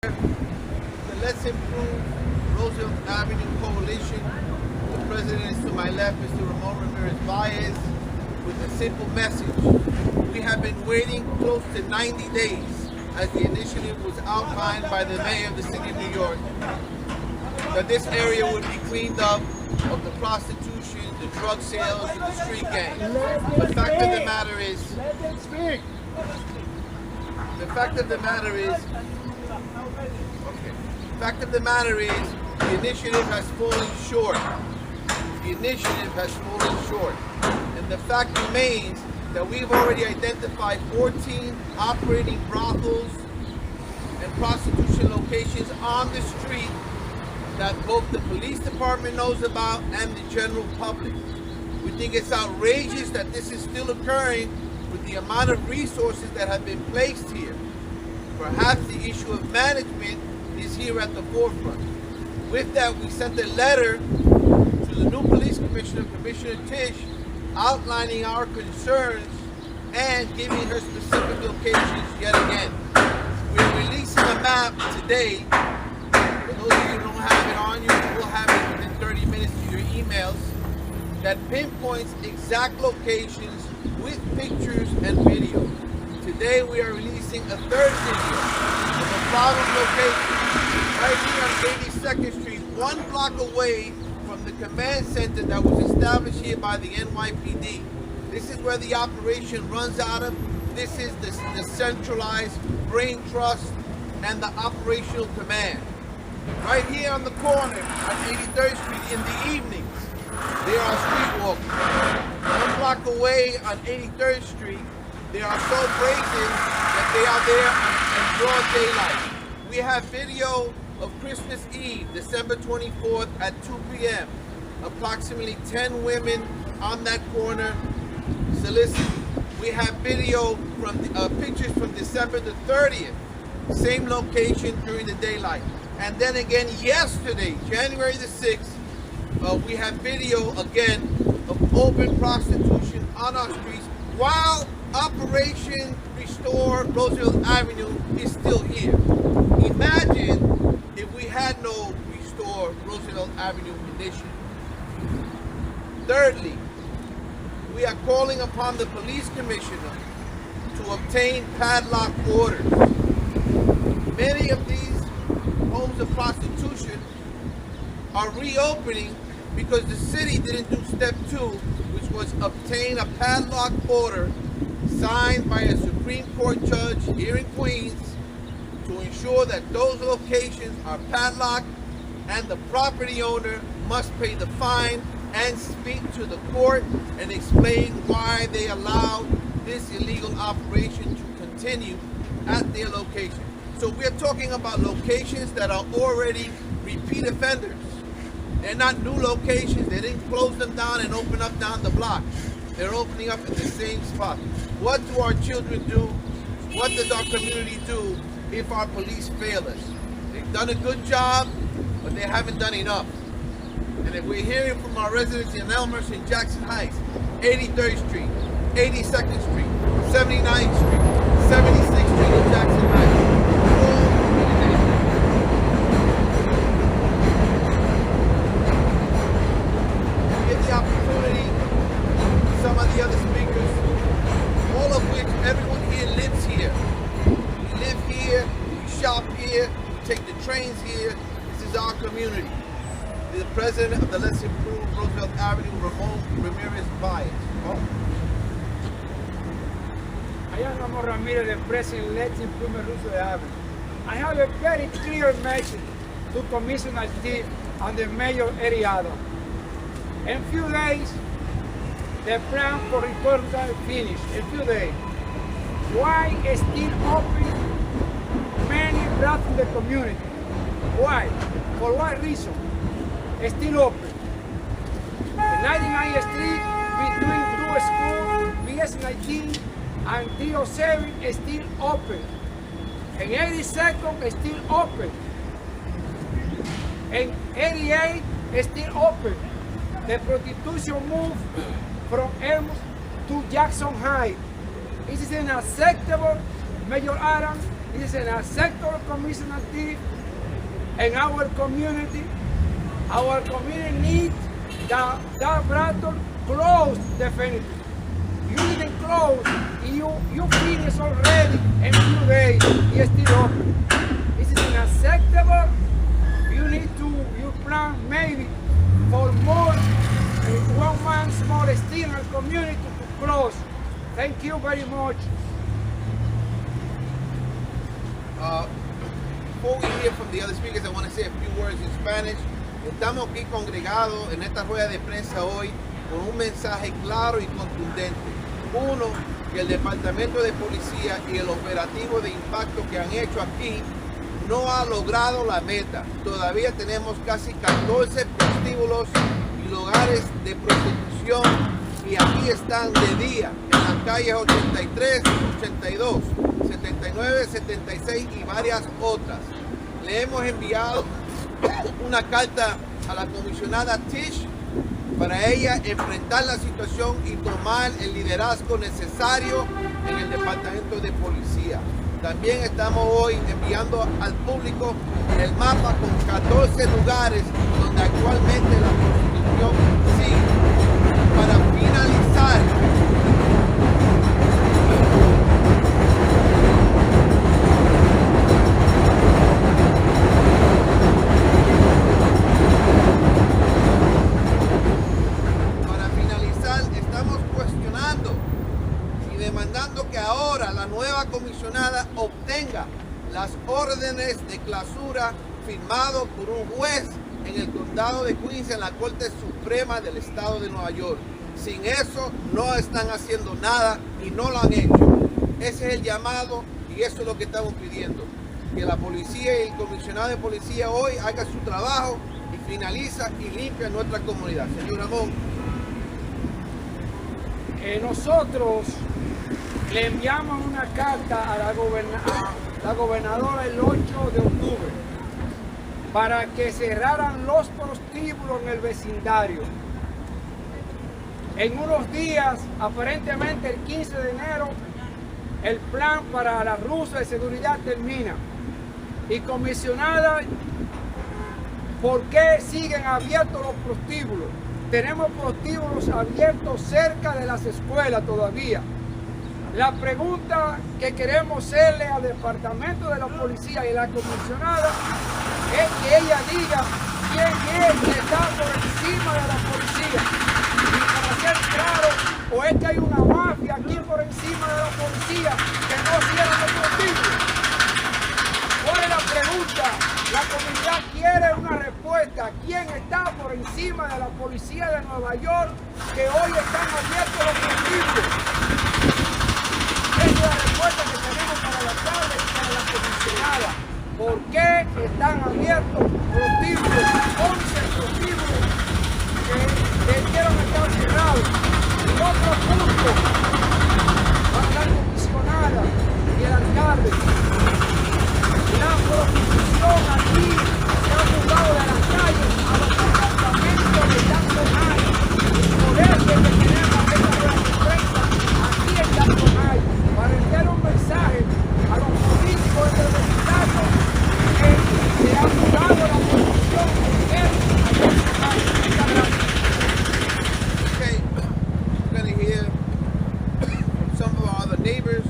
The Let's Improve Roosevelt Avenue coalition. The president is to my left, Mr. Ramon Ramirez-Baez, with a simple message. We have been waiting close to 90 days as the initiative was outlined by the mayor of the city of New York, that this area would be cleaned up of the prostitution, the drug sales, and the street gangs. The fact of the matter is, the initiative has fallen short. The initiative has fallen short. And the fact remains that we've already identified 14 operating brothels and prostitution locations on the street that both the police department knows about and the general public. We think it's outrageous that this is still occurring with the amount of resources that have been placed here. Perhaps the issue of management is here at the forefront. With that, we sent a letter to the new police commissioner, Commissioner Tisch, outlining our concerns and giving her specific locations yet again. We're releasing a map today. For those of you who don't have it on you, we'll have it within 30 minutes to your emails, that pinpoints exact locations with pictures and video. Today we are releasing a third video of a problem location right here on 82nd Street, 1 block away from the command center that was established here by the NYPD. This is where the operation runs out of. This is the centralized brain trust and the operational command. Right here on the corner on 83rd Street in the evenings, there are streetwalkers. 1 block away on 83rd Street, they are so brazen that they are there in broad daylight. We have video of Christmas Eve, December 24th at 2 p.m. Approximately 10 women on that corner soliciting. We have video from pictures from December the 30th, same location during the daylight. And then again yesterday, January the 6th, we have video again of open prostitution on our streets while Operation Restore Roosevelt Avenue is still here. Imagine if we had no Restore Roosevelt Avenue initiative. Thirdly, we are calling upon the police commissioner to obtain padlock orders. Many of these homes of prostitution are reopening because the city didn't do step 2, which was obtain a padlock order signed by a Supreme Court judge here in Queens to ensure that those locations are padlocked and the property owner must pay the fine and speak to the court and explain why they allowed this illegal operation to continue at their location. So we're talking about locations that are already repeat offenders. They're not new locations. They didn't close them down and open up down the block. They're opening up in the same spot. What do our children do? What does our community do if our police fail us? They've done a good job, but they haven't done enough. And if we're hearing from our residents in Elmhurst and Jackson Heights, 83rd Street, 82nd Street, 79th Street, 76th Street in Jackson Heights, give the opportunity to some of the other speakers, all of which everyone here lives here. We live here, we shop here, we take the trains here. This is our community. The president of the Let's Improve Roosevelt Avenue, Ramon Ramirez-Baez. I am Ramon Ramirez, the president of Let's Improve Roosevelt Avenue. I have a very clear message to Commissioner Tisch and the Mayor Eriado. In few days, the plan for return will finish. In few days. Why still open many brothels in the community? Why? For what reason? Still open. The 99th Street between Blue School, BS19 and 307 is still open. And 82nd is still open. And 88 is still open. The prostitution moved from Elmhurst to Jackson Heights. It is unacceptable, Mayor Adams, This is an acceptable commission activity in our community. Our community needs that battle closed definitively. You didn't close, you finished already in 2 days, it's still open. This is unacceptable. You plan maybe for more, 1 month more still in the community to close. Thank you very much. Before we hear from the other speakers, I want to say a few words in Spanish. Estamos aquí congregados en esta rueda de prensa hoy con un mensaje claro y contundente. Uno, que el Departamento de Policía y el operativo de impacto que han hecho aquí no ha logrado la meta. Todavía tenemos casi 14 prostíbulos y lugares de prostitución y aquí están de día en las calles 83, 82, 79, 76 y varias otras. Le hemos enviado una carta a la comisionada Tish para ella enfrentar la situación y tomar el liderazgo necesario en el Departamento de Policía. También estamos hoy enviando al público el mapa con 14 lugares donde actualmente la prostitución sigue. Para finalizar, estamos cuestionando y demandando que ahora la nueva comisionada obtenga las órdenes de clausura firmado por un juez en el condado de Queens en la Corte Suprema del Estado de Nueva York. Sin eso no están haciendo nada y no lo han hecho. Ese es el llamado y eso es lo que estamos pidiendo. Que la policía y el comisionado de policía hoy haga su trabajo y finaliza y limpia nuestra comunidad. Señor Ramón. Nosotros le enviamos una carta a la gobernadora el 8 de octubre para que cerraran los prostíbulos en el vecindario. En unos días, aparentemente el 15 de enero, el plan para la ruta de seguridad termina. Y comisionada, ¿por qué siguen abiertos los prostíbulos? Tenemos prostíbulos abiertos cerca de las escuelas todavía. La pregunta que queremos hacerle al Departamento de la Policía y a la comisionada es que ella diga quién es que está por encima de la policía. Y para ser claro, o es que hay una mafia aquí por encima de la policía que no cierra los prostíbulos. ¿Cuál es la pregunta? La comunidad quiere una respuesta. ¿Quién está por encima de la Policía de Nueva York que hoy están abiertos los prostíbulos? Esa es la respuesta que tenemos para la tarde y para la comisionada. ¿Por qué están abiertos prostíbulos? 11 prostíbulos que debieron estar cerrados. Y otro punto para la comisionada y el alcalde. La prostitución aquí se ha mudado de las calles a los apartamentos de Jackson Heights. Por eso es que tenemos esta rueda de prensa aquí en Jackson Heights, para enviar un mensaje a los políticos de los vecindario que se ha mudado la prostitución en Jackson Heights. Muchas gracias. Okay, we're going to hear from some of our other neighbors.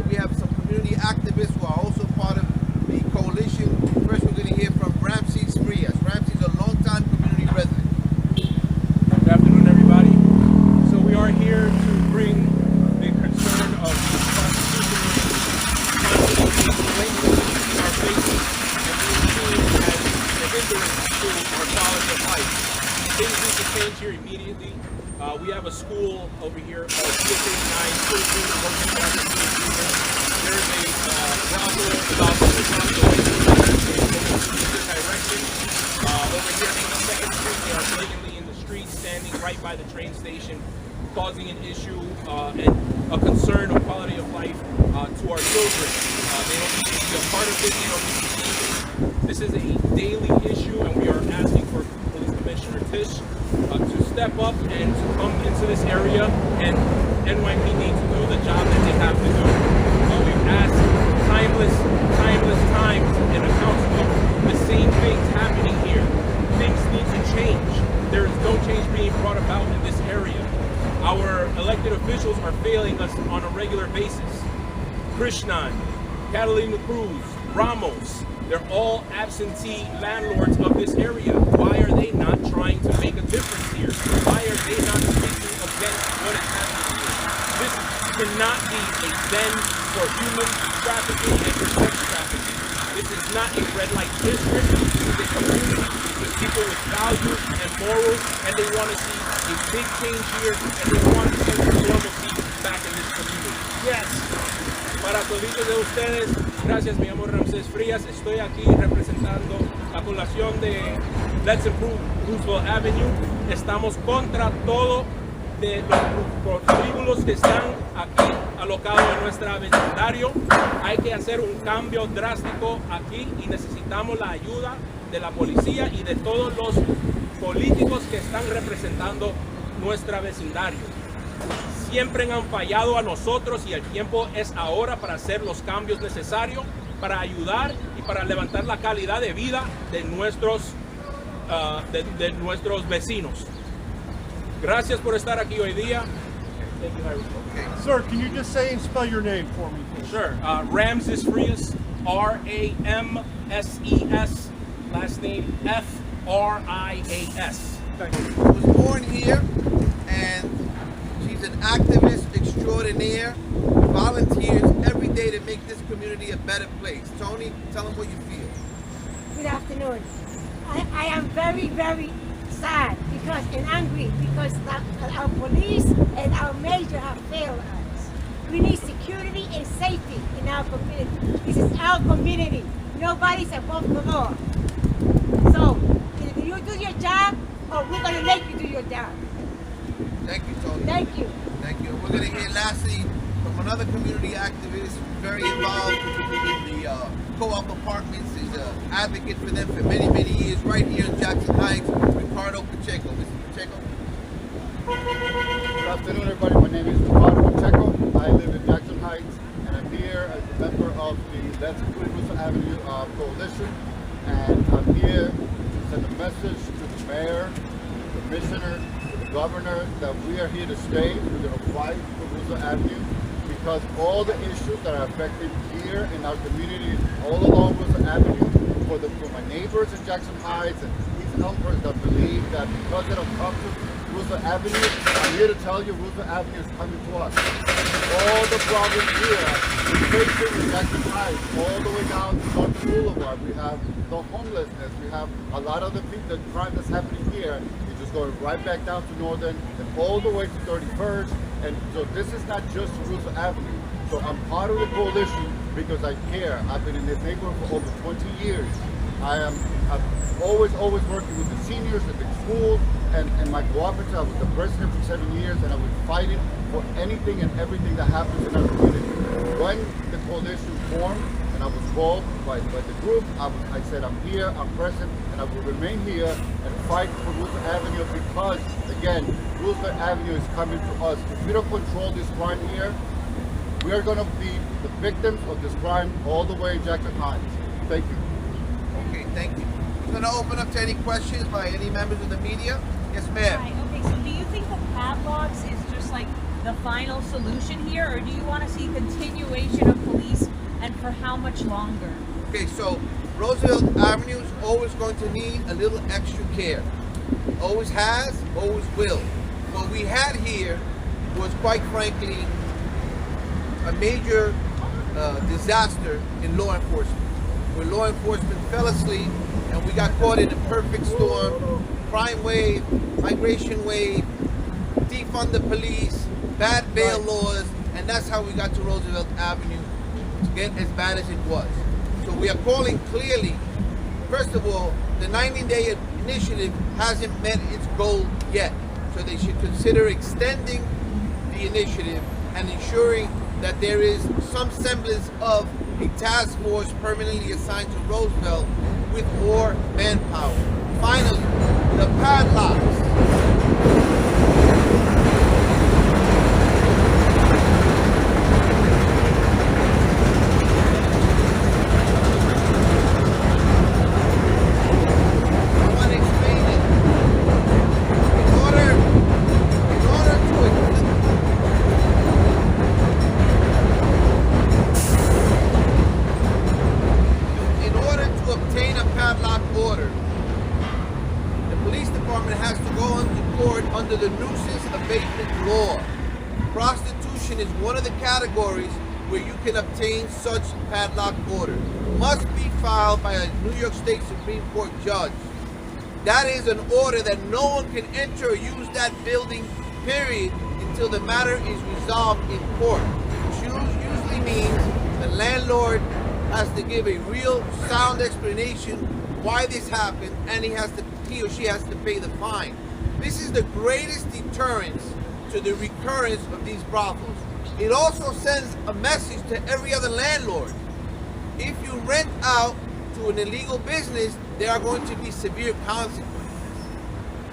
We have some community activists who are also part of the coalition. First, we're going to hear from Ramses Frias. Ramses is a longtime community resident. Good afternoon, everybody. So we are here to bring the concern of prostitution in our faces and being seen as a hindrance to our quality of life. Things need to change here immediately. We have a school over here called PSA 9, children working on the There is a brothel about 2 miles away in direction. Over here on the 2nd Street, they are blatantly in the street, standing right by the train station, causing an issue and a concern of quality of life to our children. They don't need to be a part of this. They don't need to see this. This is a daily issue, and we are asking for Police Commissioner Tish to step up and to come into this area and NYPD to do the job that they have to do. We've asked timeless failing us on a regular basis. Krishnan, Catalina Cruz, Ramos, they're all absentee landlords of this area. Why are they not trying to make a difference here? Why are they not speaking against what is happening here? This cannot be a den for human trafficking and for sex trafficking. This is not a red light district. This is a community with people with values and morals, and they want to see a big change here, and they want to see normalcy back in this community. Yes. Para toditos de ustedes, gracias, me llamo Ramsés Frías, estoy aquí representando la población de Let's Improve Roosevelt Avenue. Estamos contra todo de los prostíbulos que están aquí alocados en nuestro vecindario. Hay que hacer un cambio drástico aquí y necesitamos la ayuda de la policía y de todos los políticos que están representando nuestro vecindario. Siempre han fallado a nosotros y el tiempo es ahora para hacer los cambios necesarios para ayudar y para levantar la calidad de vida de nuestros vecinos. Gracias por estar aquí hoy día. Sir, can you just say and spell your name for me, please? Sure. Ramses Frias, R-A-M-S-E-S, last name F-R-I-A-S. Thank you. She was born here, and she's an activist extraordinaire, volunteers every day to make this community a better place. Tony, tell them what you feel. Good afternoon. I am very, very sad because and angry because our police and our mayor have failed us. We need security and safety in our community. This is our community. Nobody's above the law. So, either you do your job or we're going to make you do your job. Thank you, Tony. Thank you. Thank you. We're going to hear lastly from another community activist very involved in the co-op apartments. He's an advocate for them for many, many years right here in Jackson Heights, Ricardo Pacheco. Mr. Pacheco. Good afternoon, everybody. My name is Ricardo Pacheco. I live in Jackson Heights, and I'm here as a member of the Let's Improve Roosevelt Avenue coalition. And I'm here to send a message to the mayor, the commissioner, to the governor that we are here to stay. We're going to fight for Roosevelt Avenue because all the issues that are affected here in our community, all along Roosevelt Avenue, for my neighbors in Jackson Heights and East Elmhurst that believe that because they don't come to Roosevelt Avenue, I'm here to tell you Roosevelt Avenue is coming to us. All the problems here we're facing in Jackson Heights, all the way down to North Boulevard, we have the homelessness, we have a lot of the crime that's happening here. It's just going right back down to Northern and all the way to 31st. And so this is not just Roosevelt Avenue. So I'm part of the coalition because I care. I've been in this neighborhood for over 20 years. I'm always working with the seniors at the schools and my cooperative. I was the president for 7 years, and I was fighting for anything and everything that happens in our community. When the coalition formed and I was called by the group, I said I'm here, I'm present, and I will remain here and fight for Roosevelt Avenue because, again, Roosevelt Avenue is coming to us. If we don't control this crime here, we are going to be the victims of this crime all the way in Jackson Heights. Thank you. Okay, thank you. We're going to open up to any questions by any members of the media. Yes, ma'am. Right, okay, so do you think the padlocks is just like the final solution here, or do you want to see continuation of police, and for how much longer? Okay, so Roosevelt Avenue is always going to need a little extra care. Always has, always will. What we had here was, quite frankly, a major disaster in law enforcement, where law enforcement fell asleep and we got caught in a perfect storm, crime wave, migration wave, defund the police, bad bail laws, and that's how we got to Roosevelt Avenue to get as bad as it was. So we are calling clearly, first of all, the 90-day initiative hasn't met its goal yet. So they should consider extending the initiative and ensuring that there is some semblance of a task force permanently assigned to Roosevelt with more manpower. Finally, the padlocks. one of the categories where you can obtain such padlock order must be filed by a New York State Supreme Court judge. That is an order that no one can enter or use that building, period, until the matter is resolved in court. Which usually means the landlord has to give a real sound explanation why this happened, and he or she has to pay the fine. This is the greatest deterrence to the recurrence of these brothels. It also sends a message to every other landlord. If you rent out to an illegal business, there are going to be severe consequences.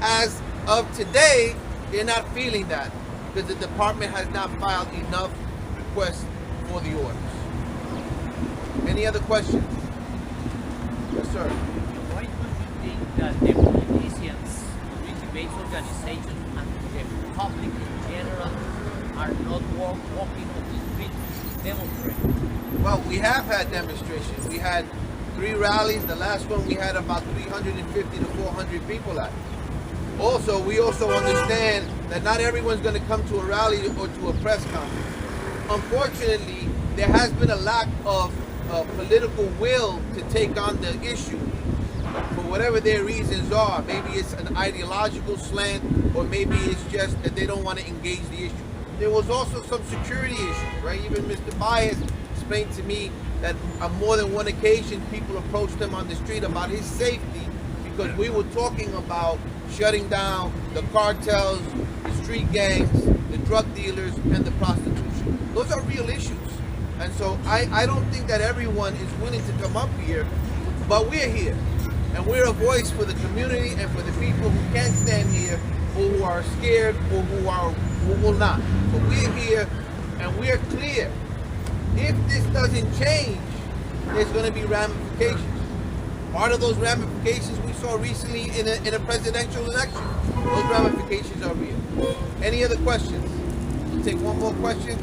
As of today, they're not feeling that because the department has not filed enough requests for the orders. Any other questions? Yes, sir. Why do you think that the politicians, community-based organizations, and the public in general are not walking on the streets demonstrating? Well, we have had demonstrations. We had 3 rallies. The last one we had about 350 to 400 people at. Also, we also understand that not everyone's going to come to a rally or to a press conference. Unfortunately, there has been a lack of political will to take on the issue for whatever their reasons are. Maybe it's an ideological slant, or maybe it's just that they don't want to engage the issue. There was also some security issues, right? Even Mr. Baez explained to me that on more than one occasion people approached him on the street about his safety because we were talking about shutting down the cartels, the street gangs, the drug dealers, and the prostitution. Those are real issues. And so I don't think that everyone is willing to come up here, but we're here. And we're a voice for the community and for the people who can't stand here, or who are scared, or who will not. But we're here and we're clear. If this doesn't change, there's going to be ramifications. Part of those ramifications we saw recently in a presidential election. Those ramifications are real. Any other questions? We'll take one more question.